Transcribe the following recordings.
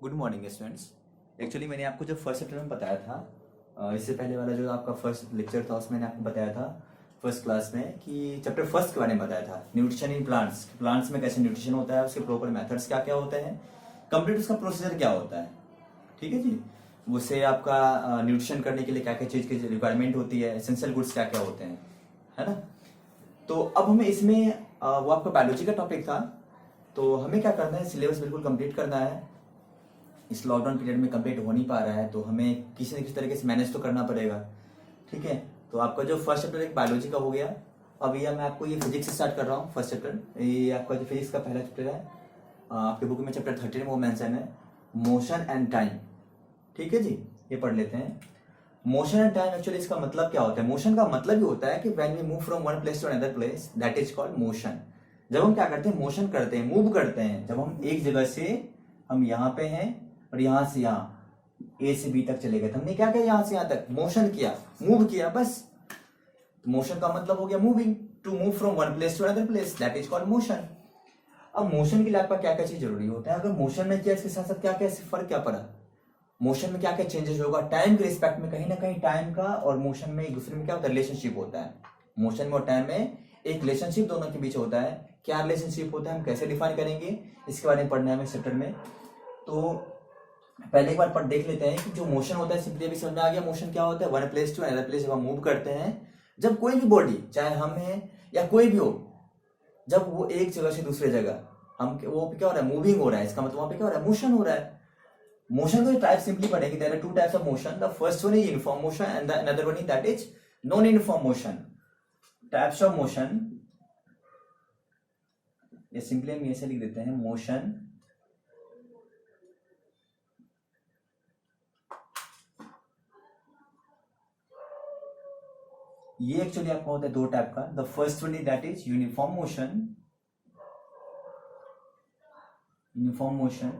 Good morning students. Actually मैंने आपको जो फर्स्ट चैप्टर में बताया था, इससे पहले वाला जो आपका फर्स्ट लेक्चर था उसमें मैंने आपको बताया था फर्स्ट क्लास में कि चैप्टर फर्स्ट के बारे में बताया था, न्यूट्रिशन इन प्लांट्स। प्लांट्स में कैसे न्यूट्रिशन होता है, उसके प्रॉपर मेथड्स क्या क्या होते हैं, कंप्लीट उसका प्रोसीजर क्या होता है। ठीक है जी। उससे आपका न्यूट्रिशन करने के लिए क्या क्या चीज़ की रिक्वायरमेंट होती है, एसेंशियल गुड्स क्या क्या होते हैं, है ना। तो अब हमें इसमें वो आपका बायोलॉजी का टॉपिक था, तो हमें क्या करना है, सिलेबस बिल्कुल कंप्लीट करना है। इस लॉकडाउन पीरियड में कंप्लीट हो नहीं पा रहा है, तो हमें किसी न किसी तरीके से मैनेज तो करना पड़ेगा। ठीक है, तो आपका जो फर्स्ट चैप्टर एक बायोलॉजी का हो गया। अब यह मैं आपको ये फिजिक्स से स्टार्ट कर रहा हूँ। फर्स्ट चैप्टर ये आपका जो फिजिक्स का पहला चैप्टर है, आपके बुक में चैप्टर 13 में वो मेंशन है, मोशन एंड टाइम। ठीक है जी, ये पढ़ लेते हैं। मोशन एंड टाइम, एक्चुअली इसका मतलब क्या होता है? मोशन का मतलब ही होता है कि when we move from one place to another place, that is called motion. जब हम क्या करते हैं, मोशन करते हैं, मूव करते हैं। जब हम एक जगह से, हम यहाँ पे हैं और यहां से यहाँ ए से बी तक चले गए, तो हमने क्या किया, यहां से यहां तक मोशन किया, मूव किया, बस। मोशन का मतलब हो गया moving, to move from one place to another place, that is called motion. अब मोशन के लिए आपका क्या क्या चीज जरूरी होता है? अगर मोशन में किया, इसके साथ साथ क्या क्या फर्क क्या पड़ा, मोशन में क्या क्या चेंजेस होगा टाइम के रिस्पेक्ट में। कहीं ना कहीं टाइम का और मोशन में एक दूसरे में क्या होता है, रिलेशनशिप होता है। मोशन में और टाइम में एक रिलेशनशिप दोनों के बीच होता है। क्या रिलेशनशिप होता है, हम कैसे डिफाइन करेंगे, इसके बारे में पढ़ना है हमें चैप्टर में। तो पहले एक बार पढ़ देख लेते हैं कि जो मोशन होता है, सिंपली अभी समझ में आ गया मोशन क्या होता है। One place to another place जब हम मूव करते हैं, जब कोई भी बॉडी, चाहे हम हैं या कोई भी हो, जब वो एक जगह से दूसरे जगह, हम वो क्या हो रहा है, मूविंग हो रहा है, इसका मतलब वहां पे क्या हो रहा है, मोशन हो रहा है। मोशन को टाइप सिंपली पढ़ेंगे, there are two types of motion. The first one is uniform motion and the another one is that is non uniform motion. Types of motion, ये सिंपली हम ऐसे लिख देते हैं, मोशन ये एक्चुअली आपका होता है दो टाइप का। The first one is that is uniform motion, uniform motion,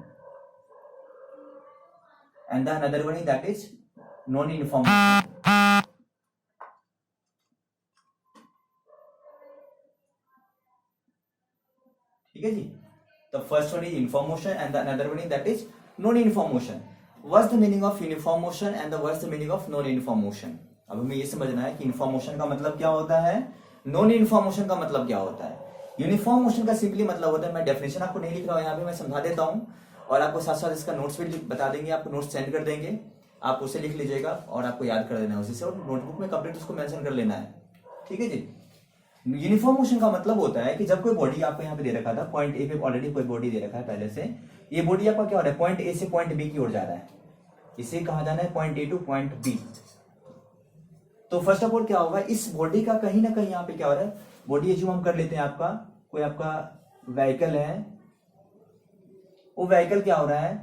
and the another one is that is non uniform motion. ठीक है जी। The first one is uniform motion and the another one is that is non uniform motion. What's the meaning of uniform motion and what's the meaning of non uniform motion? अब हमें ये समझना है कि uniform motion का मतलब क्या होता है, नॉन यूनिफॉर्म मोशन का मतलब क्या होता है। यूनिफॉर्म मोशन का सिंपली मतलब होता है, मैं डेफिनेशन आपको नहीं लिख रहा हूं, यहाँ पे मैं समझा देता हूं, और आपको साथ साथ इसका नोट्स भी बता देंगे, आपको नोट्स सेंड कर देंगे, आप उसे लिख लीजिएगा और आपको याद कर देना है उसी से, और नोटबुक में कंप्लीट उसको मेंशन कर लेना है। ठीक है जी। यूनिफॉर्म मोशन का मतलब होता है कि जब कोई बॉडी आपको यहाँ पे दे रखा था, पॉइंट ए पे ऑलरेडी कोई बॉडी दे रखा है पहले से, ये बॉडी आपका क्या हो रहा है, पॉइंट ए से पॉइंट बी की ओर जा रहा है। इसे कहा जाना है point A to point B. तो फर्स्ट ऑफ ऑल क्या होगा, इस बॉडी का कहीं ना कहीं यहाँ पे क्या हो रहा है, बॉडी जो हम कर लेते हैं, आपका कोई आपका व्हीकल है, वो व्हीकल क्या हो रहा है,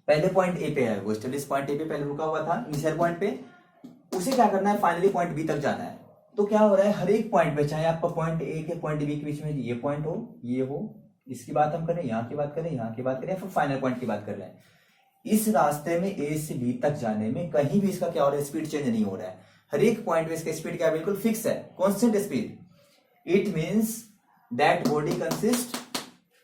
पहले पॉइंट ए पे है, वो स्टेब्लिश पॉइंट ए पे पहले रुका हुआ था इनिशियल पॉइंट पे, उसे क्या करना है, फाइनली पॉइंट बी तक जाना है। तो क्या हो रहा है, हर एक पॉइंट पे, चाहे आपका पॉइंट ए के पॉइंट बी के बीच में ये पॉइंट हो, ये हो, इसकी बात हम करें, यहाँ की बात करें, यहाँ की बात करें, फिर फाइनल पॉइंट की बात कर रहे हैं, इस रास्ते में ए से बी तक जाने में कहीं भी इसका क्या हो रहा है, स्पीड चेंज नहीं हो रहा है। हर एक पॉइंट में इसका स्पीड क्या है, बिल्कुल फिक्स है, constant speed. It means that body consist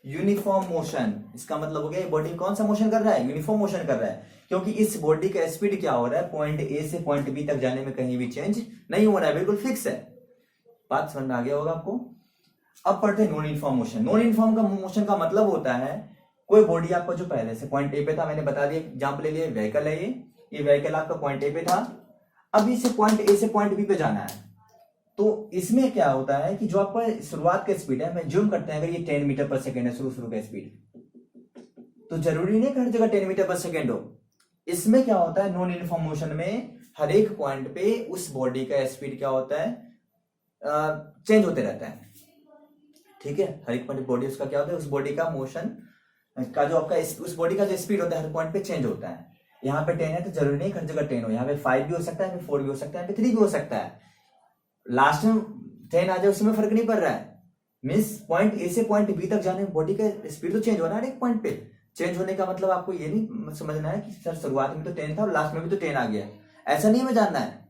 uniform motion. इसका मतलब हो गया, ये बॉडी कौन सा मोशन कर रहा है, यूनिफॉर्म मोशन कर रहा है, क्योंकि इस बॉडी का स्पीड क्या हो रहा है, पॉइंट ए से पॉइंट बी तक जाने में कहीं भी चेंज नहीं हो रहा है, बिल्कुल फिक्स है। बात समझ में आ गया होगा आपको। अब पढ़ते हैं non uniform motion. Non uniform का मोशन का मतलब होता है, कोई बॉडी आपका जो पहले से पॉइंट ए पे था, मैंने बता दिया, एग्जांपल ले लिया, व्हीकल है ये व्हीकल आपका पॉइंट ए पे था, अब इसे पॉइंट ए से पॉइंट बी पे जाना है। तो इसमें क्या होता है कि जो आपका शुरुआत का स्पीड है, मैं जूम करते हैं, अगर ये 10 मीटर पर सेकेंड है शुरू का स्पीड, तो जरूरी नहीं कि हर जगह 10 मीटर पर सेकेंड हो। इसमें क्या होता है, नॉन यूनिफॉर्म मोशन में हर एक पॉइंट पे उस बॉडी का स्पीड क्या होता है, चेंज होते रहता है। ठीक है, हर एक पॉइंट बॉडी उसका क्या होता है, उस बॉडी का मोशन का जो आपका उस बॉडी का जो स्पीड होता है हर पॉइंट पे चेंज होता है। यहाँ पे 10 है तो जरूरी नहीं हर जगह 10 हो, यहाँ पे 5 भी हो सकता है, 4 भी हो सकता है, यहाँ पे 3 भी हो सकता है, लास्ट में 10 आ जाए उसमें फर्क नहीं पड़ रहा है। मीन्स पॉइंट ए से पॉइंट बी तक जाने में बॉडी का स्पीड तो चेंज हो रहा है हर एक पॉइंट पे। चेंज होने का मतलब आपको ये नहीं समझना है कि सर शुरुआत में तो 10 था और लास्ट में भी तो 10 आ गया, ऐसा नहीं हमें जानना है।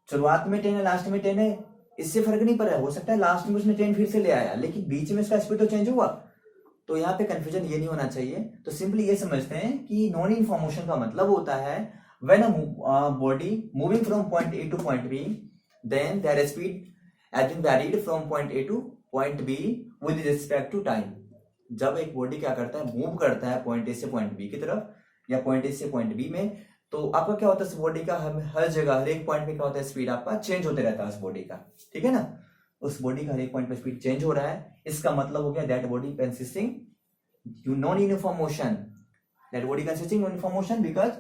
शुरुआत में 10 है, लास्ट में 10 है, इससे फर्क नहीं पड़ रहा है, हो सकता है लास्ट में उसने 10 फिर से ले आया, लेकिन बीच में इसका स्पीड तो चेंज हुआ। तो यहाँ पे कंफ्यूजन ये नहीं होना चाहिए। तो सिंपली ये समझते हैं कि नॉन इन्फॉर्मेशन का मतलब होता है when a body moving from point A to point B then their speed has been varied from point A to point B with respect to time. जब एक बॉडी क्या करता है, मूव करता है पॉइंट ए से पॉइंट बी की तरफ या पॉइंट ए से पॉइंट बी में, तो आपका क्या होता है, उस बॉडी का हर जगह हर एक पॉइंट पे क्या होता है, स्पीड आपका चेंज होते रहता है उस बॉडी का, ठीक है ना। उस बॉडी का हर एक पॉइंट पे स्पीड चेंज हो रहा है, इसका मतलब हो गया that body consisting non uniform motion, that body consisting non uniform motion because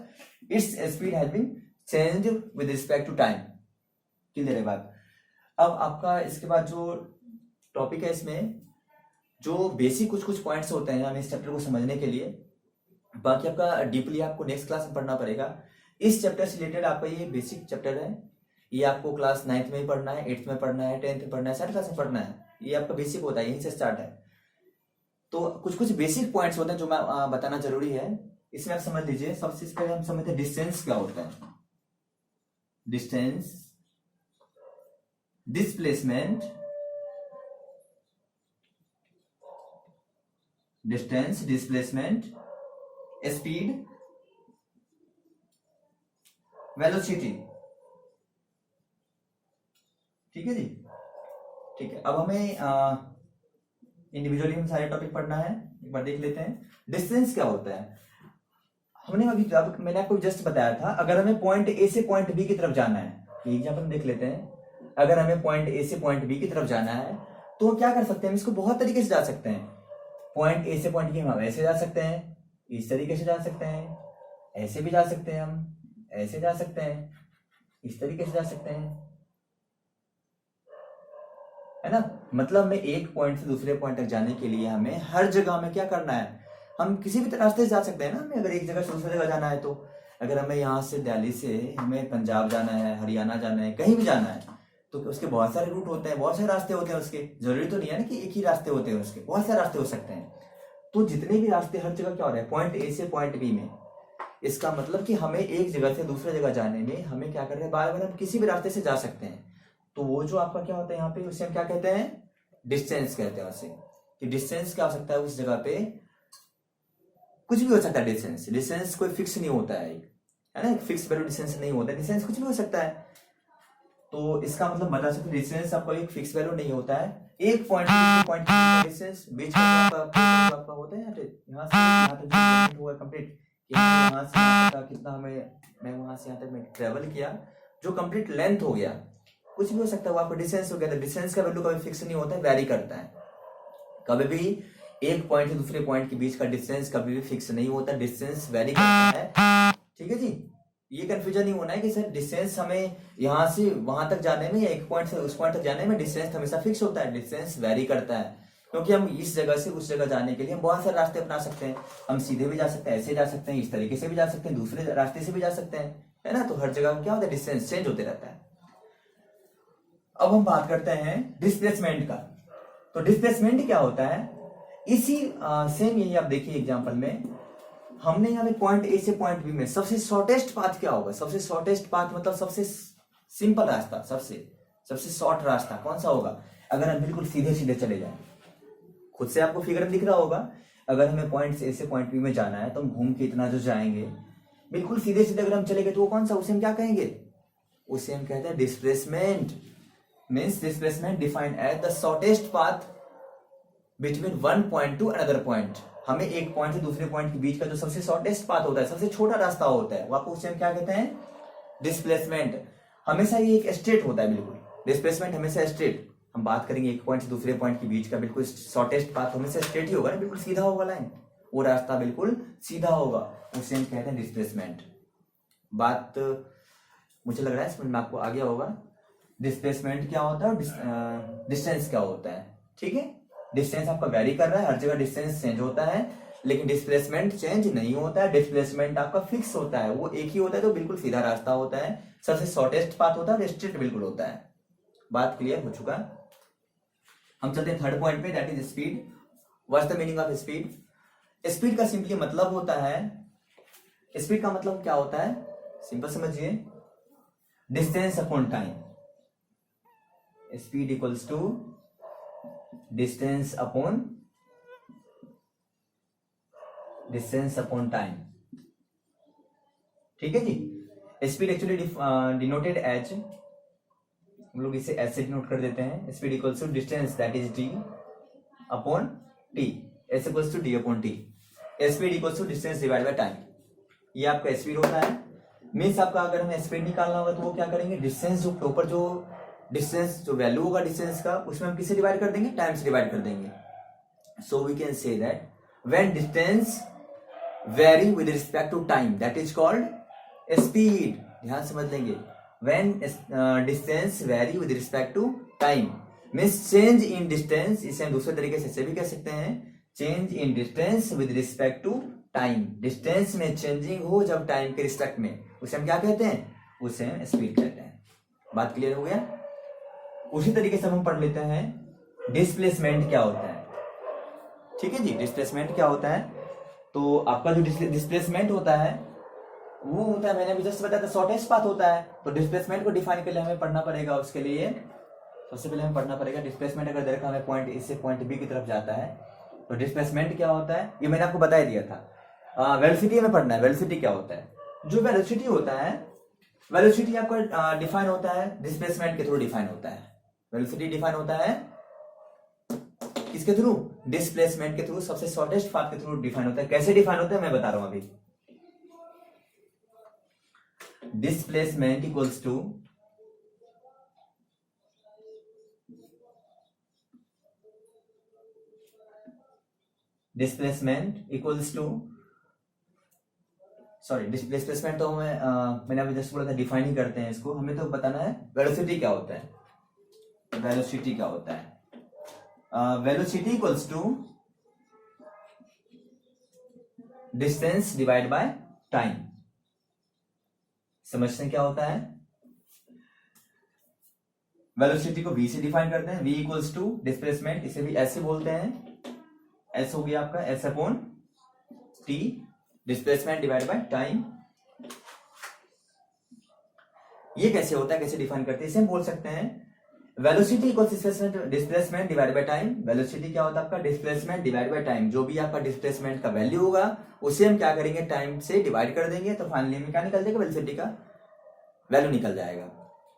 it's speed has been change with respect to time. Clear है बात। अब आपका इसके बाद जो टॉपिक है, इसमें जो बेसिक कुछ कुछ पॉइंट्स होते हैं हमें इस चैप्टर को समझने के लिए, बाकी आपका डीपली आपको नेक्स्ट क्लास में पढ़ना पड़ेगा। इस चैप्टर से रिलेटेड आपका ये बेसिक चैप्टर है, ये आपको क्लास 9th में ही पढ़ना है, 8th में पढ़ना है, 10th में पढ़ना है, 7th क्लास में पढ़ना है। ये आपका बेसिक होता है, यहीं से स्टार्ट है। तो कुछ कुछ बेसिक पॉइंट्स होते हैं जो मैं बताना जरूरी है, इसमें आप समझ लीजिए। सबसे पहले हम समझते हैं डिस्टेंस क्या होता है। Distance, displacement, distance, displacement, speed, velocity, ठीक है जी। ठीक है, अब हमें इंडिविजुअली हम सारे टॉपिक पढ़ना है, एक बार देख लेते हैं। डिस्टेंस क्या होता है, हमने अभी मैंने आपको जस्ट बताया था, अगर हमें पॉइंट ए से पॉइंट बी की तरफ जाना है, एग्जाम्पल देख लेते हैं। अगर हमें पॉइंट ए से पॉइंट बी की तरफ जाना है तो क्या कर सकते हैं, हम इसको बहुत तरीके से जा सकते हैं। पॉइंट ए से पॉइंट बी हम ऐसे जा सकते हैं, इस तरीके से जा सकते हैं, ऐसे भी जा सकते हैं, हम ऐसे जा सकते हैं, इस तरीके से जा सकते हैं, है ना। मतलब हमें एक पॉइंट से दूसरे पॉइंट तक जाने के लिए हमें हर जगह हमें क्या करना है, हम किसी भी रास्ते से जा सकते हैं ना। हमें अगर एक जगह से दूसरी जगह जाना है, तो अगर हमें यहाँ से दिल्ली से हमें पंजाब जाना है, हरियाणा जाना है, कहीं भी जाना है, तो उसके बहुत सारे रूट होते हैं, बहुत सारे रास्ते होते हैं उसके। जरूरी तो नहीं है ना कि एक ही रास्ते होते हैं उसके, बहुत सारे रास्ते हो सकते हैं। तो जितने भी रास्ते हर जगह क्या हो रहा है, पॉइंट ए से पॉइंट बी में, इसका मतलब कि हमें एक जगह से दूसरी जगह जाने में हमें क्या कर रहे हैं, बार बार हम किसी भी रास्ते से जा सकते हैं। तो वो जो आपका क्या होता है यहाँ पे, उसे हम क्या कहते हैं, डिस्टेंस कहते हैं उसे। कि डिस्टेंस क्या हो सकता है, उस जगह पे कुछ भी हो सकता है। डिस्टेंस, डिस्टेंस कोई फिक्स नहीं होता है ना, फिक्स वैल्यू डिस्टेंस नहीं होता है, डिस्टेंस कुछ भी हो सकता है। तो इसका मतलब बता सकते डिस्टेंस आपका एक फिक्स वैल्यू नहीं होता है। एक पॉइंट से पॉइंट का डिस्टेंस बीच का आपका होता है, यहाँ से यहाँ तक जो हुआ कंप्लीट, यहाँ से यहाँ तक कितना हमें, मैं वहां से यहाँ तक मैं ट्रेवल किया, जो कंप्लीट लेंथ हो गया, कुछ भी हो सकता है, वो आपका डिस्टेंस हो गया। तो डिस्टेंस का वैल्यू कभी फिक्स नहीं होता है, वैरी करता है। कभी भी एक पॉइंट से दूसरे पॉइंट के बीच का डिस्टेंस कभी भी फिक्स नहीं होता, डिस्टेंस वैरी करता है, ठीक है जी। ये कंफ्यूजन नहीं होना है कि सर डिस्टेंस हमें यहाँ से वहां तक जाने में या एक पॉइंट से उस पॉइंट तक जाने में डिस्टेंस हमेशा फिक्स होता है। डिस्टेंस वैरी करता है, क्योंकि हम इस जगह से उस जगह जाने के लिए हम बहुत सारे रास्ते अपना सकते हैं। हम सीधे भी जा सकते हैं, ऐसे जा सकते हैं, इस तरीके से भी जा सकते हैं, दूसरे रास्ते से भी जा सकते हैं, है ना। तो हर जगह क्या होता है, डिस्टेंस चेंज होते रहता है। अब हम बात करते हैं डिस्प्लेसमेंट का। तो डिस्प्लेसमेंट क्या होता है, इसी सेम यही आप देखिए एग्जांपल में, हमने यहाँ पे पॉइंट ए से पॉइंट बी में सबसे शॉर्टेस्ट पाथ क्या होगा, सबसे शॉर्टेस्ट पाथ मतलब सबसे सिंपल रास्ता, सबसे शॉर्ट रास्ता कौन सा होगा। अगर हम बिल्कुल सीधे सीधे चले जाएं, खुद से आपको फिगर दिख रहा होगा, अगर हमें पॉइंट ए से पॉइंट बी में जाना है तो हम घूम के इतना जो जाएंगे, बिल्कुल सीधे सीधे अगर हम चले गए तो वो कौन सा, उसे हम क्या कहेंगे, उसे हम कहते हैं displacement. Means displacement defined as the shortest path between one point to another point. हमें एक पॉइंट से दूसरे पॉइंट के बीच का जो सबसे शॉर्टेस्ट पाथ होता है, सबसे छोटा रास्ता होता है, वो आपको उसे हम क्या कहते हैं, डिस्प्लेसमेंट। हमेशा ये एक स्ट्रेट होता है, बिल्कुल डिस्प्लेसमेंट हमेशा स्ट्रेट। हम बात करेंगे एक पॉइंट से दूसरे पॉइंट के बीच का बिल्कुल शॉर्टेस्ट पाथ हमेशा स्ट्रेट ही होगा ना, बिल्कुल सीधा होगा लाइन, वो रास्ता बिल्कुल सीधा होगा, उसे हम कहते हैं डिस्प्लेसमेंट। बात मुझे लग रहा है समझ में आपको आ गया होगा। डिस्प्लेसमेंट क्या होता है, डिस्टेंस क्या होता है, ठीक है। डिस्टेंस आपका वेरी कर रहा है, हर जगह डिस्टेंस चेंज होता है, लेकिन डिस्प्लेसमेंट चेंज नहीं होता है। डिस्प्लेसमेंट आपका फिक्स होता है, वो एक ही होता है, तो बिल्कुल सीधा रास्ता होता है, सबसे शॉर्टेस्ट पाथ होता है, स्ट्रेट बिल्कुल होता है। बात क्लियर हो चुका। हम चलते हैं थर्ड पॉइंट पे, that is speed. What's the meaning of speed. Speed का सिंपली मतलब होता है, स्पीड का मतलब क्या होता है, सिंपल समझिए, distance upon time. Speed equals to distance upon distance upon time. ठीक है जी। स्पीड एक्चुअली डिनोटेड एज, हम लोग इसे ऐसे डिनोट कर देते हैं, speed equals to distance that is D upon T, S equals to D upon T. Speed equals to distance divide by time. ये आपका स्पीड होता है। मीन्स आपका अगर हमें स्पीड निकालना होगा तो वो क्या करेंगे, डिस्टेंस जो प्रॉपर जो डिस्टेंस जो वैल्यू होगा डिस्टेंस का, उसमें हम किससे डिवाइड कर देंगे, टाइम से डिवाइड कर देंगे। So we can say that when distance vary with respect to time that is called speed. ध्यान समझ लेंगे, when distance vary with respect to time means change in distance. इसे हम दूसरे तरीके से भी कह सकते हैं, change in distance with respect to time. Distance में चेंजिंग हो जब टाइम के रिस्पेक्ट में, उसे हम क्या कहते हैं, उसे हम स्पीड कहते हैं। बात क्लियर हो गया। उसी तरीके से हम पढ़ लेते हैं डिस्प्लेसमेंट क्या होता है। ठीक है जी, डिस्प्लेसमेंट क्या होता है। तो आपका जो डिस्प्लेसमेंट होता है वो होता है, मैंने अभी जस्ट बताया था, शॉर्टेस्ट पाथ होता है। तो डिस्प्लेसमेंट को डिफाइन के लिए हमें पढ़ना पड़ेगा, उसके लिए सबसे पहले हमें पढ़ना पड़ेगा डिस्प्लेसमेंट। अगर देखा हमें पॉइंट ए से पॉइंट बी की तरफ जाता है तो डिस्प्लेसमेंट क्या होता है, ये मैंने आपको बता ही दिया था। वेलोसिटी में पढ़ना है, वेलोसिटी क्या होता है। जो वेलोसिटी होता है, वेलोसिटी आपका डिफाइन होता है डिस्प्लेसमेंट के थ्रू डिफाइन होता है। वेलोसिटी डिफाइन होता है किसके थ्रू, डिस्प्लेसमेंट के थ्रू, सबसे शॉर्टेस्ट पाथ के थ्रू डिफाइन होता है। कैसे डिफाइन होता है मैं बता रहा हूं अभी। डिस्प्लेसमेंट इक्वल्स टू डिस्प्लेसमेंट तो मैंने अभी जस्ट बोला था डिफाइन ही करते हैं इसको। हमें तो बताना है वेलोसिटी क्या होता है। वेलोसिटी क्या होता है, velocity equals to distance divide by time. समझते हैं क्या होता है। वेलोसिटी को v से डिफाइन करते हैं, v इक्वल्स टू डिस्प्लेसमेंट, इसे भी ऐसे बोलते हैं, s हो गया आपका s upon t, displacement divide by time. ये कैसे होता है, कैसे डिफाइन करते हैं, इसे हम बोल सकते हैं velocity equals displacement divide by time. Velocity क्या होता है आपका, डिस्प्लेसमेंट डिवाइड बाय टाइम। जो भी आपका डिस्प्लेसमेंट का वैल्यू होगा उसे हम क्या करेंगे, टाइम से डिवाइड कर देंगे, तो फाइनली में क्या निकल जाएगा, वेलोसिटी का वैल्यू निकल जाएगा।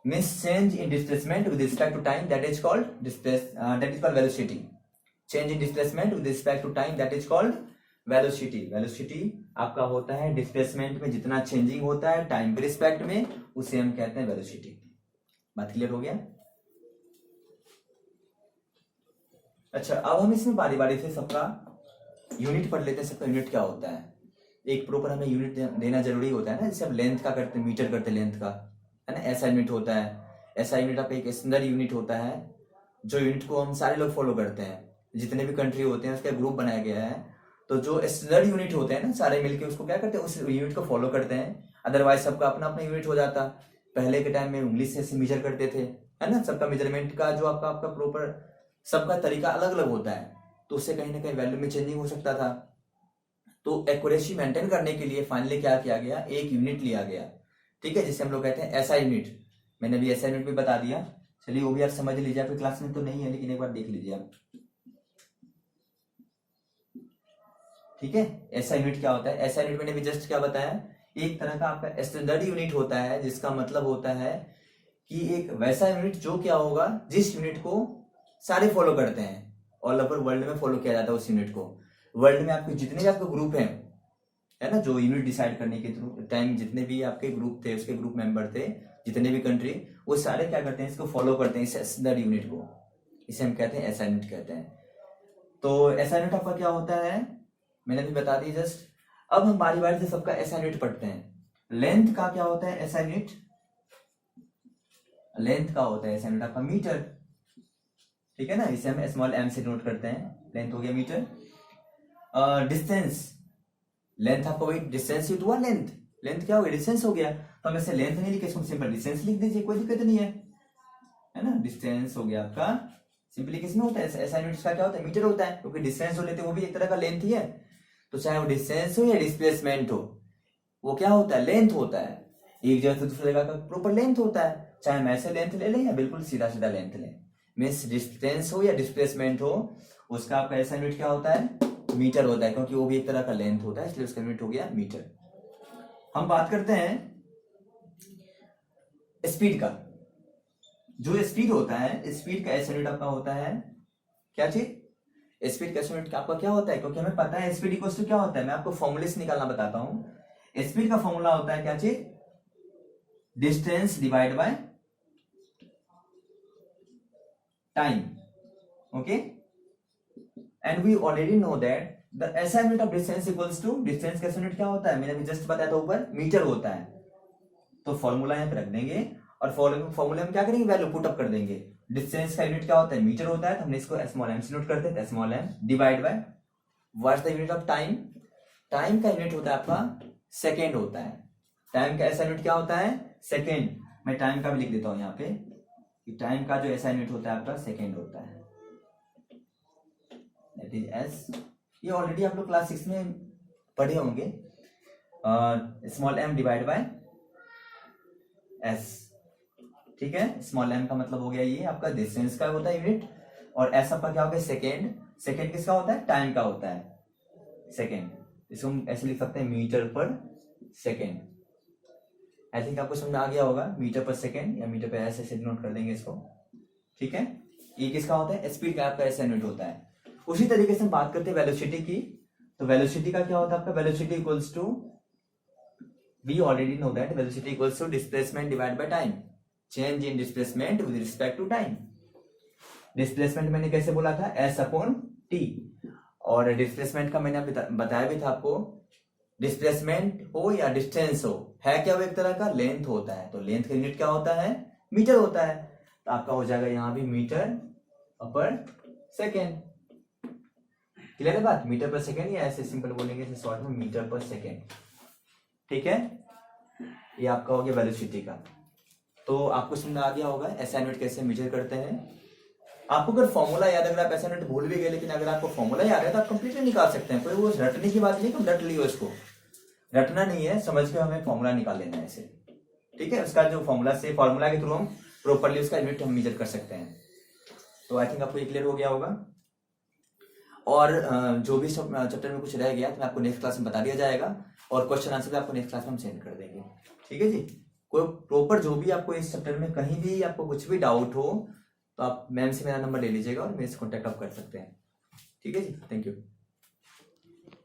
Means change in displacement with respect to time that is called velocity. Change in displacement with respect to time that is called velocity. Velocity आपका होता है डिस्प्लेसमेंट में जितना चेंजिंग होता है टाइम के रिस्पेक्ट में, उसे हम कहते हैं वेलोसिटी। बात क्लियर हो गया। अच्छा, अब हम इसमें बारी बारी से सबका यूनिट पढ़ लेते हैं। सबका यूनिट क्या होता है, एक प्रॉपर हमें यूनिट देना जरूरी होता है ना। जैसे अब लेंथ का करते हैं, मीटर करते लेंथ का, है ना, ऐसा यूनिट होता है। ऐसा यूनिट आपका एक स्टैंडर्ड यूनिट होता है, जो यूनिट को हम सारे लोग फॉलो करते हैं। जितने भी कंट्री होते हैं उसका ग्रुप बनाया गया है, तो जो स्टैंडर्ड यूनिट होते हैं ना, सारे मिलके उसको क्या करते हैं, उस यूनिट को फॉलो करते हैं। अदरवाइज सबका अपना अपना यूनिट हो जाता। पहले के टाइम में उंगली से मेजर करते थे, है ना। सबका मेजरमेंट का जो आपका प्रॉपर सबका तरीका अलग अलग होता है, तो उससे कहीं ना कहीं वैल्यू में चेंजिंग हो सकता था। तो एक्यूरेसी मेंटेन करने के लिए फाइनली क्या किया गया, एक यूनिट लिया गया, ठीक है, जिसे हम लोग कहते हैं ऐसा यूनिट। मैंने भी ऐसा यूनिट भी बता दिया, चलिए वो भी आप समझ लीजिए। आपकी क्लास में तो नहीं है लेकिन एक बार देख लीजिए आप, ठीक है। ऐसा यूनिट क्या होता है, ऐसा यूनिट मैंने भी जस्ट क्या बताया, एक तरह का आपका स्टैंडर्ड यूनिट होता है, जिसका मतलब होता है कि एक वैसा यूनिट जो क्या होगा, जिस यूनिट को सारे फॉलो करते हैं, ऑल ओवर वर्ल्ड में फॉलो किया जाता है उस यूनिट को। वर्ल्ड में आपके जितने भी आपके ग्रुप हैं, है ना, जो यूनिट डिसाइड करने के थ्रू टाइम जितने भी आपके ग्रुप थे, उसके ग्रुप मेंबर थे, जितने भी कंट्री, वो सारे क्या करते हैं, इसको फॉलो करते हैं, इस स्टैंडर्ड यूनिट को। इसे हम कहते हैं ऐसा यूनिट कहते हैं। तो ऐसा यूनिट आपका क्या होता है मैंने भी बता दी जस्ट। अब हम बारी बारी से सबका ऐसा यूनिट पढ़ते हैं। लेंथ का क्या होता है ऐसा यूनिट, लेंथ का होता है ऐसा यूनिट आपका मीटर, ठीक है ना। इसे हम स्मॉल m से नोट करते हैं, लेंथ हो गया मीटर। डिस्टेंस, लेंथ आपको वही डिस्टेंस यूट हुआ, लेंथ, लेंथ क्या हो गया, डिस्टेंस हो गया। तो हम ऐसे लेंथ नहीं लिखे, इसको सिंपल डिस्टेंस लिख दीजिए, कोई दिक्कत नहीं है ना। डिस्टेंस हो गया आपका, सिंपली किसमें होता है, ऐसा यूनिट का क्या होता है, मीटर होता है, क्योंकि डिस्टेंस हो लेते वो भी एक तरह का लेंथ ही है। तो चाहे वो डिस्टेंस हो या डिस्प्लेसमेंट हो, वो क्या होता है, लेंथ होता है। एक जगह से दूसरी जगह का प्रॉपर लेंथ होता है, चाहे हम ऐसे लेंथ ले लें या बिल्कुल सीधा सीधा लेंथ लें। मीन्स डिस्टेंस हो या डिस्प्लेसमेंट हो, उसका आपका ऐसा यूनिट क्या होता है, मीटर होता है, क्योंकि वो भी एक तरह का लेंथ होता है, इसलिए उसका यूनिट हो गया मीटर। हम बात करते हैं स्पीड का। जो स्पीड होता है, स्पीड का एसआई यूनिट आपका होता है क्या चीज? स्पीड का एसआई यूनिट आपका क्या होता है? क्योंकि हमें पता है स्पीड इक्वल्स टू क्या होता है, मैं आपको फॉर्मूले से निकालना बताता हूं। स्पीड का फॉर्मूला होता है क्या चीज? Distance divide by time. Okay, and we already know that the SI unit of distance equals to, distance का एसआई यूनिट क्या होता है? मैंने अभी जस्ट बताया था ऊपर, मीटर होता है। तो फॉर्मूला यहां पे रख देंगे और फॉर्मूले में क्या करेंगे? वैल्यू पुट अप कर देंगे। डिस्टेंस का यूनिट क्या होता है? मीटर होता है, तो हमने इसको स्मॉल एम से नोट कर देते हैं, small M divide by what's the unit of time. Time का यूनिट होता है आपका सेकेंड होता है। टाइम का ऐसा यूनिट क्या होता है? सेकेंड। मैं टाइम का भी लिख देता हूं यहाँ पे कि टाइम का जो ऐसा यूनिट होता है आपका सेकेंड होता है, दैट इज एस। ये ऑलरेडी आप लोग क्लास 6 में पढ़े होंगे, small M divide by S. ठीक है, स्मॉल एम का मतलब हो गया ये आपका डिस्टेंस का होता है यूनिट, और एस आपका क्या हो गया? सेकेंड। सेकेंड किसका होता है? टाइम का होता है सेकेंड। इसको हम ऐसे लिख सकते हैं मीटर पर सेकेंड। आई थिंक आपको समझ में आ गया होगा, मीटर पर सेकेंड या मीटर पर ऐसे नोट कर देंगे इसको। ठीक है, ये किसका होता है? स्पीड का आपका ऐसा यूनिट होता है। उसी तरीके से हम बात करते हैं वेलोसिटी की। तो वेलोसिटी का क्या होता है आपका? Velocity equals to, we already know that velocity equals to displacement divide by time, change in displacement with respect to time. Displacement मैंने कैसे बोला था? S upon T. और डिस्प्लेसमेंट का मैंने बताया भी था आपको, डिस्प्लेसमेंट हो या डिस्टेंस हो, है क्या वो? एक तरह का लेंथ होता है। तो लेंथ का यूनिट क्या होता है? मीटर होता है। तो आपका हो जाएगा यहां भी मीटर पर सेकेंड। क्लियर है बात? मीटर पर सेकेंड, या ऐसे सिंपल बोलेंगे इसे शॉर्ट में, मीटर पर सेकेंड। ठीक है, ये आपका हो गया वेलोसिटी का। तो आपको समझ आ गया होगा ऐसा यूनिट कैसे मेजर करते हैं। आपको अगर फॉर्मूला याद, अगर आप ऐसा यूनिट भूल भी गए, लेकिन अगर आपको फॉर्मूला याद है तो आप कंप्लीटली निकाल सकते हैं। कोई वो रटने की बात नहीं, तुम रट लियो इसको, रटना नहीं है, समझ के हमें फॉर्मूला निकाल लेना है ऐसे। ठीक है, उसका जो फॉर्मूला से, फॉर्मूला के थ्रू हम प्रॉपर्ली उसका यूनिट हम मेजर कर सकते हैं। तो आई थिंक आपको ये क्लियर हो गया होगा। और जो भी चैप्टर में कुछ रह गया तो आपको नेक्स्ट क्लास में बता दिया जाएगा, और क्वेश्चन आंसर भी आपको नेक्स्ट क्लास में हम सेंड कर देंगे। ठीक है जी, कोई प्रॉपर जो भी आपको इस चैप्टर में कहीं भी आपको कुछ भी डाउट हो तो आप मैम से मेरा नंबर ले लीजिएगा और मेरे से कॉन्टैक्ट आप कर सकते हैं। ठीक है जी, थैंक यू।